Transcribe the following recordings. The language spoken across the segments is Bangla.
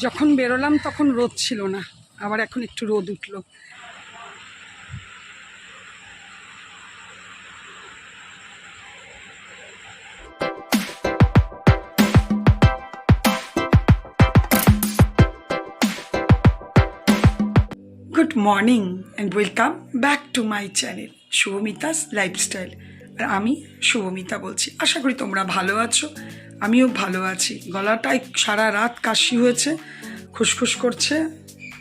যখন বেরোলাম তখন রোদ ছিল না, আবার এখন একটু রোদ উঠলো। Good morning and welcome back to my channel Shubhamita's Lifestyle. আর আমি শুভমিতা বলছি। আশা করি তোমরা ভালো আছো, আমিও ভালো আছি। গলাটায় সারা রাত কাশি হয়েছে, খুসখুস করছে,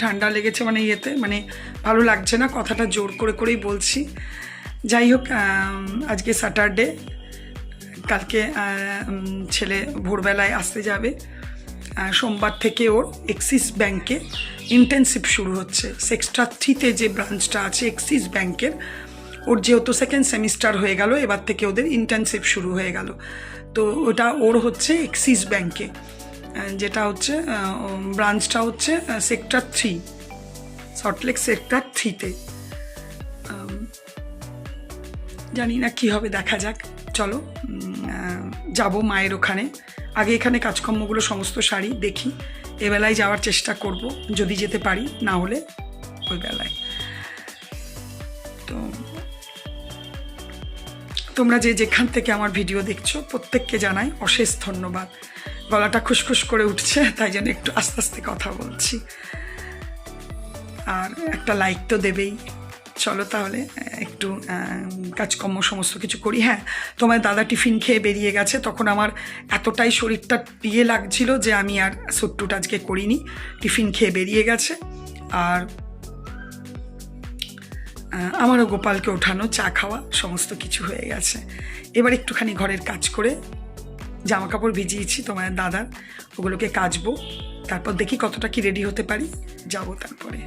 ঠান্ডা লেগেছে, মানে ভালো লাগছে না, কথাটা জোর করে করেই বলছি। যাই হোক, আজকে স্যাটারডে, কালকে ছেলে ভোরবেলায় আসতে যাবে। সোমবার থেকে ওর এক্সিস ব্যাংকে ইন্টার্নশিপ শুরু হচ্ছে। সেক্টর 3-তে যে ব্রাঞ্চটা আছে এক্সিস ব্যাংকের, ওর যেহেতু সেকেন্ড সেমিস্টার হয়ে গেল, এবার থেকে ওদের ইন্টার্নশিপ শুরু হয়ে গেল। তো ওটা ওর হচ্ছে এক্সিস ব্যাংকে, যেটা হচ্ছে ব্রাঞ্চটা হচ্ছে সেক্টর 3, সল্টলেক সেক্টর 3-তে। জানি না কী হবে, দেখা যাক। চলো যাব মায়ের ওখানে। আগে এখানে কাজকর্মগুলো সমস্ত সারি, দেখি এবেলায় যাওয়ার চেষ্টা করব, যদি যেতে পারি, না হলে ওই বেলায়। তো তোমরা যে যেখান থেকে আমার ভিডিও দেখছো প্রত্যেককে জানাই অশেষ ধন্যবাদ। গলাটা খুসখুস করে উঠছে, তাই জন্য একটু আস্তে আস্তে কথা বলছি। আর একটা লাইক তো দেবেই। চলো তাহলে একটু কাজকর্ম সমস্ত কিছু করি। হ্যাঁ, তোমার দাদা টিফিন খেয়ে বেরিয়ে গেছে, তখন আমার এতটাই শরীরটা ইয়ে লাগছিল যে আমি আর শ্যুট আজকে করিনি। টিফিন খেয়ে বেরিয়ে গেছে। আর আমারও গোপালকে ওঠানো, চা খাওয়া, সমস্ত কিছু হয়ে গেছে। এবার একটুখানি ঘরের কাজ করে জামা কাপড় ভিজিয়েছি তোমার দাদার, ওগুলোকে কাচবো। তারপর দেখি কতটা কি রেডি হতে পারি, যাব। তারপরে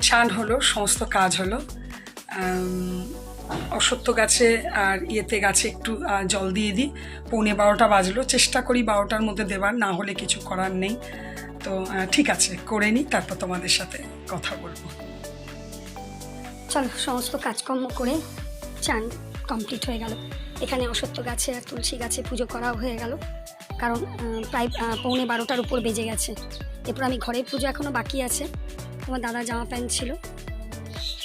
চান হলো, সমস্ত কাজ হলো। অশ্বত্থ গাছে আর ইয়েতে গাছে একটু জল দিয়ে দিই। 11:15 বাজলো, চেষ্টা করি 12টার মধ্যে দেবার, না হলে কিছু করার নেই। তো ঠিক আছে, করে নিই, তারপর তোমাদের সাথে কথা বলবো। চলো, সমস্ত কাজকর্ম করে চান কমপ্লিট হয়ে গেল। এখানে অশ্বত্থ গাছে আর তুলসী গাছে পুজো করাও হয়ে গেল, কারণ প্রায় 11:15 উপর বেজে গেছে। এরপর আমি ঘরের পুজো এখনও বাকি আছে। আমার দাদার জামা প্যান্ট ছিল,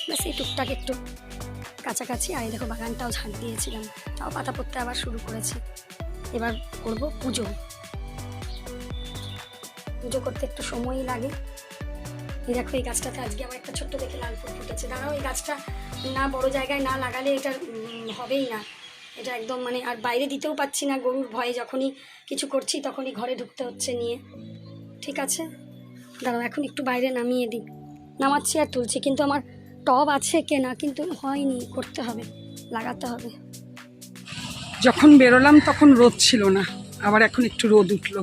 ব্যাস এই টুকটাক একটু কাছাকাছি। আর এই দেখো বাগানটাও ঝাঁট দিয়েছিলাম, তাও পাতা পড়তে আবার শুরু করেছে। এবার করব পুজো। পুজো করতে একটু সময়ই লাগে। এই দেখো, এই গাছটাতে আজকে আমার একটা ছোট্ট দেখে লাল ফুল ফুটেছে। দাঁড়াও, এই গাছটা না বড় জায়গায় না লাগালে এটা হবেই না। এটা একদম আর বাইরে দিতেও পাচ্ছি না, গরুর ভয়ে যখনই কিছু করছি তখনই ঘরে ঢুকতে হচ্ছে নিয়ে। ঠিক আছে, দাঁড়াও এখন একটু বাইরে নামিয়ে দিই। নামাচ্ছি আর তুলছি, কিন্তু আমার টব আছে কেনা, কিন্তু হয়নি, করতে হবে, লাগাতে হবে। যখন বেরোলাম তখন রোদ ছিল না, আবার এখন একটু রোদ উঠলো।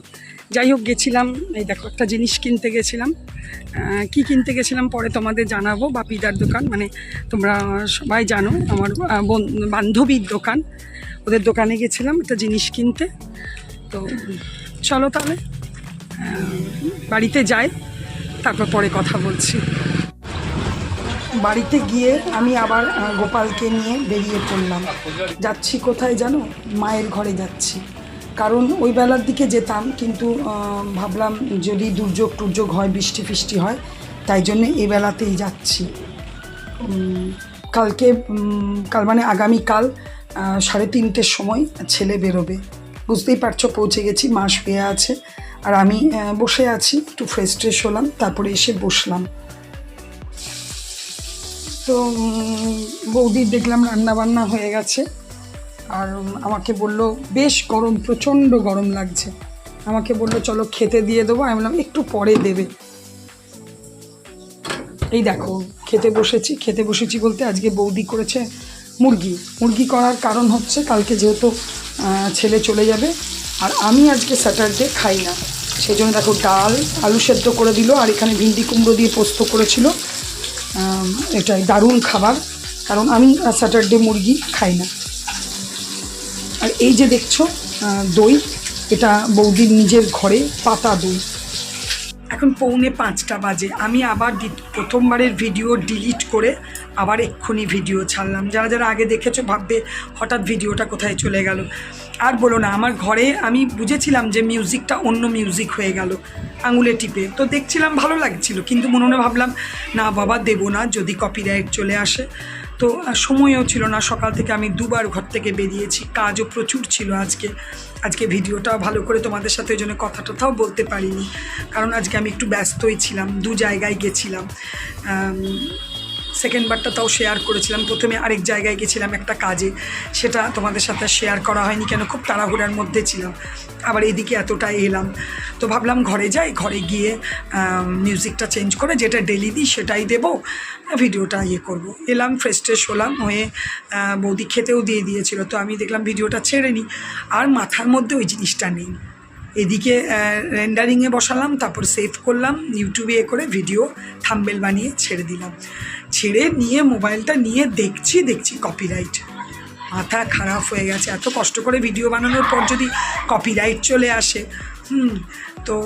যাই হোক, গেছিলাম, এই দেখো একটা জিনিস কিনতে গেছিলাম। কি কিনতে গেছিলাম পরে তোমাদের জানাবো। বাপিদার দোকান, তোমরা সবাই জানো, আমার বান্ধবীর দোকান, ওদের দোকানে গেছিলাম একটা জিনিস কিনতে। তো চলো তাহলে বাড়িতে যাই, তারপর পরে কথা বলছি। বাড়িতে গিয়ে আমি আবার গোপালকে নিয়ে বেরিয়ে পড়লাম। যাচ্ছি কোথায় জানো? মায়ের ঘরে যাচ্ছি। কারণ ওই বেলার দিকে যেতাম, কিন্তু ভাবলাম যদি দুর্যোগ হয়, বৃষ্টি ফিষ্টি হয়, তাই জন্যে এই বেলাতেই যাচ্ছি। কাল আগামীকাল 3:30-র সময় ছেলে বেরোবে। বুঝতেই পারছো, পৌঁছে গেছি, মা শুয়ে আছে আর আমি বসে আছি। একটু ফ্রেশ হলাম, তারপরে এসে বসলাম। তো বৌদির দেখলাম রান্নাবান্না হয়ে গেছে, আর আমাকে বললো বেশ গরম, প্রচণ্ড গরম লাগছে। আমাকে বললো চলো খেতে দিয়ে দেবো। আমি বললাম একটু পরে দেবে। এই দেখো খেতে বসেছি বলতে আজকে বৌদি করেছে মুরগি করার কারণ হচ্ছে কালকে যেহেতু ছেলে চলে যাবে, আর আমি আজকে স্যাটারডে খাই না, সেই জন্য দেখো ডাল আলু সেদ্ধ করে দিল, আর এখানে ভিন্ডি কুমড়ো দিয়ে পোস্ত করেছিল। এটাই দারুণ খাবার, কারণ আমি স্যাটারডে মুরগি খাই না। আর এই যে দেখছো দই, এটা বৌদির নিজের ঘরে পাতা দই। এখন 4:45 বাজে। আমি আবার প্রথমবারের ভিডিও ডিলিট করে আবার এক্ষুনি ভিডিও ছাড়লাম। যারা আগে দেখেছো ভাববে হঠাৎ ভিডিওটা কোথায় চলে গেল। আর বলো না, আমার ঘরে আমি বুঝেছিলাম যে মিউজিকটা অন্য মিউজিক হয়ে গেল আঙুলে টিপে, তো দেখছিলাম ভালো লাগছিল, কিন্তু মনে মনে ভাবলাম না বাবা দেবো না, যদি কপিরাইট চলে আসে। তো সময়ও ছিল না, সকাল থেকে আমি দুবার ঘর থেকে বেরিয়েছি, কাজও প্রচুর ছিল আজকে ভিডিওটা ভালো করে তোমাদের সাথে ওই জন্য কথা টথাও বলতে পারিনি, কারণ আজকে আমি একটু ব্যস্তই ছিলাম, 2 জায়গায় গেছিলাম। সেকেন্ডবারটা তাও শেয়ার করেছিলাম, প্রথমে আরেক জায়গায় গেছিলাম একটা কাজে, সেটা তোমাদের সাথে শেয়ার করা হয়নি, কেন খুব তাড়াহুড়ার মধ্যে ছিলাম, আবার এদিকে এতটাই এলাম। তো ভাবলাম ঘরে যাই, ঘরে গিয়ে মিউজিকটা চেঞ্জ করে যেটা ডেলি দিই সেটাই দেবো, ভিডিওটা করব। এলাম, ফ্রেশ ট্রেশ হলাম, হয়ে বৌদি খেতেও দিয়ে দিয়েছিল, তো আমি দেখলাম ভিডিওটা ছেড়ে নিই, আর মাথার মধ্যে ওই জিনিসটা নেই। এদিকে রেন্ডারিংয়ে বসালাম, তারপর সেভ করলাম, ইউটিউবে করে ভিডিও থাম্বনেল বানিয়ে ছেড়ে দিলাম। ছেড়ে নিয়ে মোবাইলটা নিয়ে দেখছি কপিরাইট, মাথা খারাপ হয়ে গেছে। এত কষ্ট করে ভিডিও বানানোর পর যদি কপিরাইট চলে আসে, তো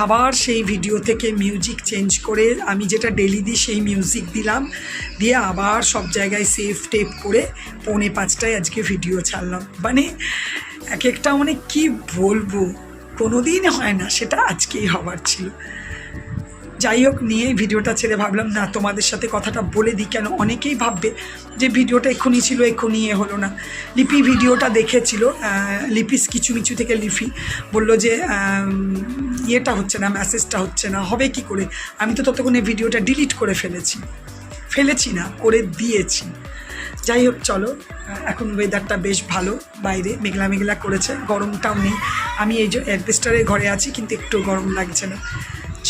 আবার সেই ভিডিও থেকে মিউজিক চেঞ্জ করে আমি যেটা ডেলি দিই সেই মিউজিক দিলাম, দিয়ে আবার সব জায়গায় সেভ টেপ করে 4:45টায় আজকে ভিডিও ছাড়লাম। মানে এক একটা মানে কি বলবো, কোনো দিন হয় না, সেটা আজকেই হবার ছিল। যাই হোক, নিয়ে ভিডিওটা ছেড়ে ভাবলাম না তোমাদের সাথে কথাটা বলে দিই, কেন অনেকেই ভাববে যে ভিডিওটা এক্ষুনি ছিল, এক্ষুনি হলো না। লিপি ভিডিওটা দেখেছিল, লিপিস কিছু থেকে লিপি বললো যে ইয়েটা হচ্ছে না, মেসেজটা হচ্ছে না, হবে কি করে। আমি তো ততক্ষণে ভিডিওটা ডিলিট করে ফেলেছি না, করে দিয়েছি। যাই হোক, চলো, এখন ওয়েদারটা বেশ ভালো, বাইরে মেঘলা করেছে, গরমটাও নেই। আমি এই যে অ্যাডভেস্টারের ঘরে আছি, কিন্তু একটু গরম লাগছে না।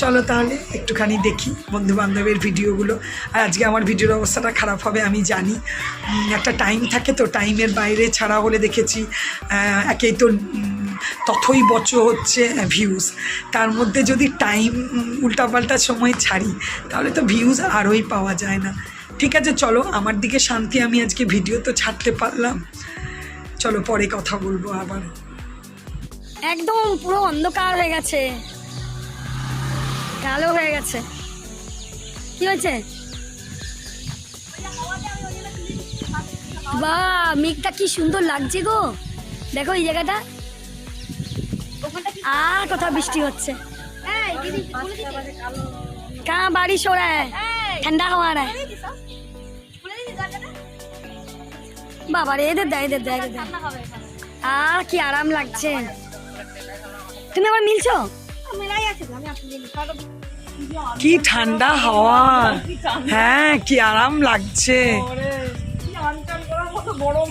চলো তাহলে একটুখানি দেখি বন্ধুবান্ধবের ভিডিওগুলো। আর আজকে আমার ভিডিওর অবস্থাটা খারাপ হবে আমি জানি, একটা টাইম থাকে, তো টাইমের বাইরে ছাড়া হলে দেখেছি একেই তো তথই বচ হচ্ছে ভিউজ, তার মধ্যে যদি টাইম উল্টাপাল্টা সময় ছাড়ি তাহলে তো ভিউজ আরোই পাওয়া যায় না। ঠিক আছে, চলো, আমার দিকে শান্তি, আমি আজকে ভিডিও তো ছাড়তে পারলাম। চলো পরে কথা বলবো আবার। একদম পুরো অন্ধকার হয়ে গেছে, কালো হয়ে গেছে। কি হয়েছে? বাহ, মেঘটা কি সুন্দর লাগছে গো, দেখো এই জায়গাটা। আর কোথাও বৃষ্টি হচ্ছে, कहाँ बारिश हो रहा है, ठंडा हवा रहा है। বাবা রে, এদের দেয় আর কি আরাম লাগছে। তুমি আবার মিলছো? কি ঠান্ডা হাওয়া, হ্যাঁ কি আরাম লাগছে।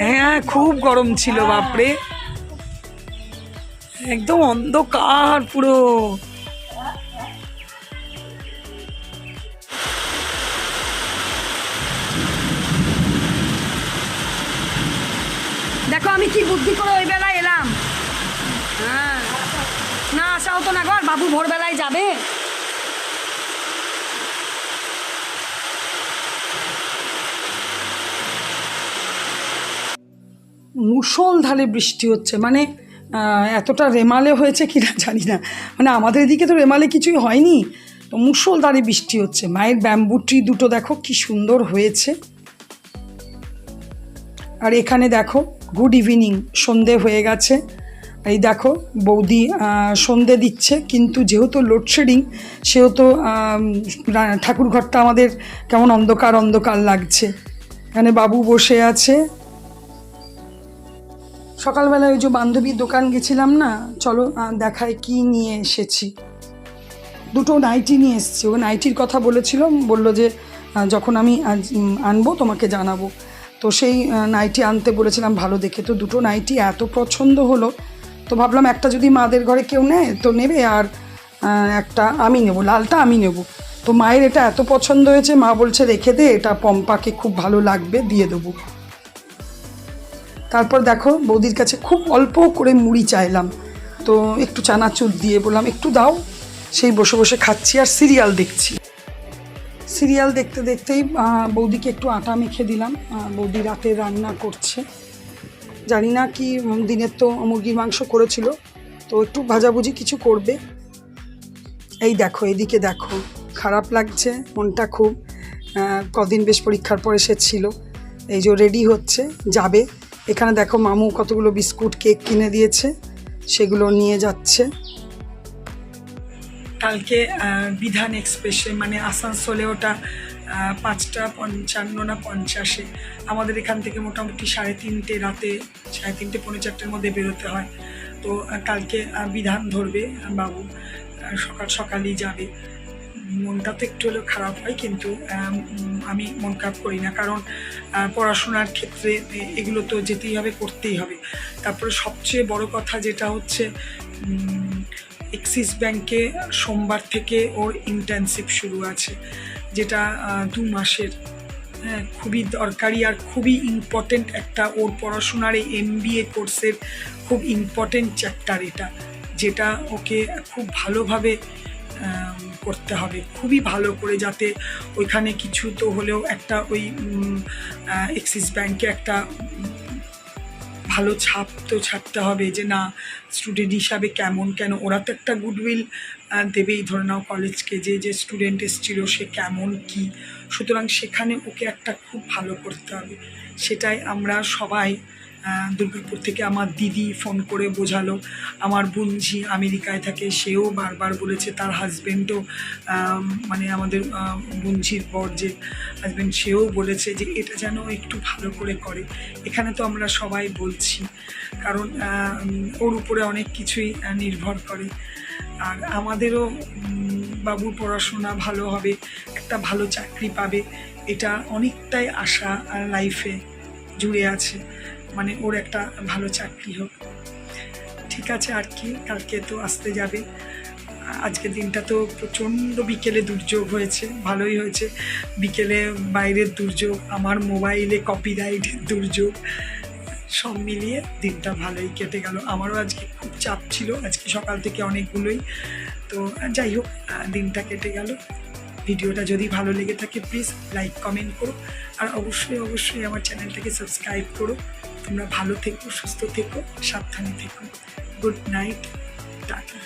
হ্যাঁ খুব গরম ছিল, বাপরে একদম অন্ধকার পুরো। দেখো আমি কি বুদ্ধি করে ওই বেলায় এলাম। হ্যাঁ, না আসা হতো না গো, বাবু ভোরবেলায় যাবে। মুষলধারে বৃষ্টি হচ্ছে, মানে এতটা রেমালে হয়েছে কিনা জানি না, মানে আমাদের এদিকে তো রেমালে কিছুই হয়নি, তো মুষলধারে বৃষ্টি হচ্ছে। মায়ের ব্যাম্বু ট্রি দুটো দেখো কি সুন্দর হয়েছে। আর এখানে দেখো গুড ইভিনিং, সন্ধে হয়ে গেছে। এই দেখো বৌদি সন্ধে দিচ্ছে, কিন্তু যেহেতু লোডশেডিং সেহেতু ঠাকুর ঘরটা আমাদের কেমন অন্ধকার অন্ধকার লাগছে। এখানে বাবু বসে আছে। সকালবেলা ওই যে বান্ধবীর দোকান গেছিলাম না, চলো দেখায় কি নিয়ে এসেছি। দুটো নাইটি নিয়ে এসেছি, ও নাইটির কথা বলেছিল, বললো যে যখন আমি আনবো তোমাকে জানাবো। তো সেই নাইটি আনতে বলেছিলাম ভালো দেখে, তো দুটো নাইটি এত পছন্দ হলো, তো ভাবলাম একটা যদি মাদের ঘরে কেউ নেয় তো নেবে, আর একটা আমি নেব, লালটা আমি নেব। তো মায়ের এটা এত পছন্দ হয়েছে, মা বলছে রেখে দে, এটা পম্পাকে খুব ভালো লাগবে, দিয়ে দেবো। তারপর দেখো বৌদির কাছে খুব অল্প করে মুড়ি চাইলাম, তো একটু চানাচুর দিয়ে বললাম একটু দাও। সেই বসে বসে খাচ্ছি আর সিরিয়াল দেখছি। সিরিয়াল দেখতে দেখতেই বৌদিকে একটু আটা মেখে দিলাম। বৌদি রাতে রান্না করছে, জানি না কি, দিনের তো মুরগির মাংস করেছিল, তো একটু ভাজাভুজি কিছু করবে। এই দেখো এদিকে দেখো, খারাপ লাগছে মনটা খুব। কদিন বেশ পরীক্ষার পরে সে ছিল, এই যে রেডি হচ্ছে যাবে, এখানে দেখো মামু কতগুলো বিস্কুট কেক কিনে দিয়েছে, সেগুলো নিয়ে যাচ্ছে। কালকে বিধান এক্সপ্রেসে মানে আসানসোলে ওটা 5:55 না 50 আমাদের এখান থেকে মোটামুটি 3:30 রাতে 3:30 পৌনে 4টের মধ্যে বেরোতে হয়। তো কালকে বিধান ধরবে বাবু, সকাল সকালই যাবে। মনটা তো একটু হলেও খারাপ হয়, কিন্তু আমি মন খারাপ করি না, কারণ পড়াশোনার ক্ষেত্রে এগুলো তো যেতেই হবে, করতেই হবে। তারপরে সবচেয়ে বড় কথা যেটা হচ্ছে, এক্সিস ব্যাংকে সোমবার থেকে ওর ইন্টার্নশিপ শুরু আছে, যেটা 2 মাসের। হ্যাঁ, খুবই দরকারি আর খুবই ইম্পর্টেন্ট একটা ওর পড়াশোনার এই MBA কোর্সের খুব ইম্পর্টেন্ট চ্যাপ্টার এটা, যেটা ওকে খুব ভালোভাবে করতে হবে, খুবই ভালো করে, যাতে ওইখানে কিছু তো হলেও একটা ওই এক্সিস ব্যাংকে একটা ভালো ছাপ তো ছাড়তে হবে, যে না স্টুডেন্ট হিসাবে কেমন, কেন ওরা তো একটা গুডউইল দেবেই, ধরে নাও কলেজকে, যে স্টুডেন্ট এসেছিল সে কেমন কি। সুতরাং সেখানে ওকে একটা খুব ভালো করতে হবে। সেটাই আমরা সবাই, দুর্গাপুর থেকে আমার দিদি ফোন করে বোঝালো, আমার বোনঝি আমেরিকায় থাকে, সেও বারবার বলেছে, তার হাজব্যান্ডও মানে আমাদের বোনঝির বর যে হাজব্যান্ড, সেও বলেছে যে এটা যেন একটু ভালো করে করে। এখানে তো আমরা সবাই বলছি, কারণ ওর উপরে অনেক কিছুই নির্ভর করে। আর আমাদেরও বাবুর পড়াশোনা ভালো হবে, একটা ভালো চাকরি পাবে, এটা অনেকটাই আশা লাইফে জুড়ে আছে, মানে ওর একটা ভালো চাকরি হোক। ঠিক আছে, আর কি, কালকে তো আসতে যাবে। আজকের দিনটা তো প্রচণ্ড বিকেলে দুর্যোগ হয়েছে, ভালোই হয়েছে। বিকেলে বাইরের দুর্যোগ, আমার মোবাইলে কপিরাইটের দুর্যোগ, সব মিলিয়ে দিনটা ভালোই কেটে গেল। আমারও আজকে খুব চাপ ছিল, আজকে সকাল থেকে অনেকগুলোই। তো যাই হোক, দিনটা কেটে গেল। ভিডিওটা যদি ভালো লেগে থাকে প্লিজ লাইক কমেন্ট করো, আর অবশ্যই আমার চ্যানেলটাকে সাবস্ক্রাইব করো। তোমরা ভালো থেকো, সুস্থ থেকো, সাবধানে থেকো। Good night, tata.